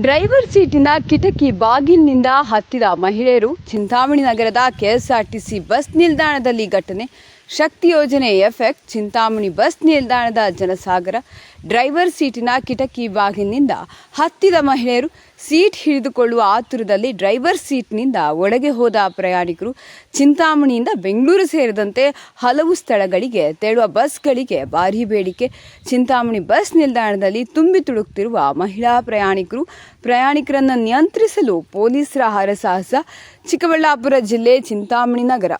Driver ಸೀಟಿನ ಕಿಟಕಿ ಬಾಗಿಲಿನಿಂದ ಹತ್ತಿದ ಮಹಿಳೆಯರು. ಚಿಂತಾಮಣಿ ನಗರದ ಕೆಎಸ್ಆರ್ಟಿಸಿ ಬಸ್ ನಿಲ್ದಾಣದಲ್ಲಿ ಘಟನೆ. ಶಕ್ತಿ ಯೋಜನೆ ಎಫೆಕ್ಟ್. ಚಿಂತಾಮಣಿ ಬಸ್ ನಿಲ್ದಾಣದ ಜನಸಾಗರ. ಡ್ರೈವರ್ ಸೀಟಿನ ಕಿಟಕಿ ಬಾಗಿಲಿನಿಂದ ಹತ್ತಿದ ಮಹಿಳೆಯರು. ಸೀಟ್ ಹಿಡಿದುಕೊಳ್ಳುವ ಆತುರದಲ್ಲಿ ಡ್ರೈವರ್ ಸೀಟ್ನಿಂದ ಒಳಗೆ ಹೋದ ಪ್ರಯಾಣಿಕರು. ಚಿಂತಾಮಣಿಯಿಂದ ಬೆಂಗಳೂರು ಸೇರಿದಂತೆ ಹಲವು ಸ್ಥಳಗಳಿಗೆ ತೆರಳುವ ಬಸ್ಗಳಿಗೆ ಭಾರೀ ಬೇಡಿಕೆ. ಚಿಂತಾಮಣಿ ಬಸ್ ನಿಲ್ದಾಣದಲ್ಲಿ ತುಂಬಿ ತುಳುಕ್ತಿರುವ ಮಹಿಳಾ ಪ್ರಯಾಣಿಕರನ್ನು ನಿಯಂತ್ರಿಸಲು ಪೊಲೀಸರ ಹರಸಾಹಸ. ಚಿಕ್ಕಬಳ್ಳಾಪುರ ಜಿಲ್ಲೆ ಚಿಂತಾಮಣಿ ನಗರ.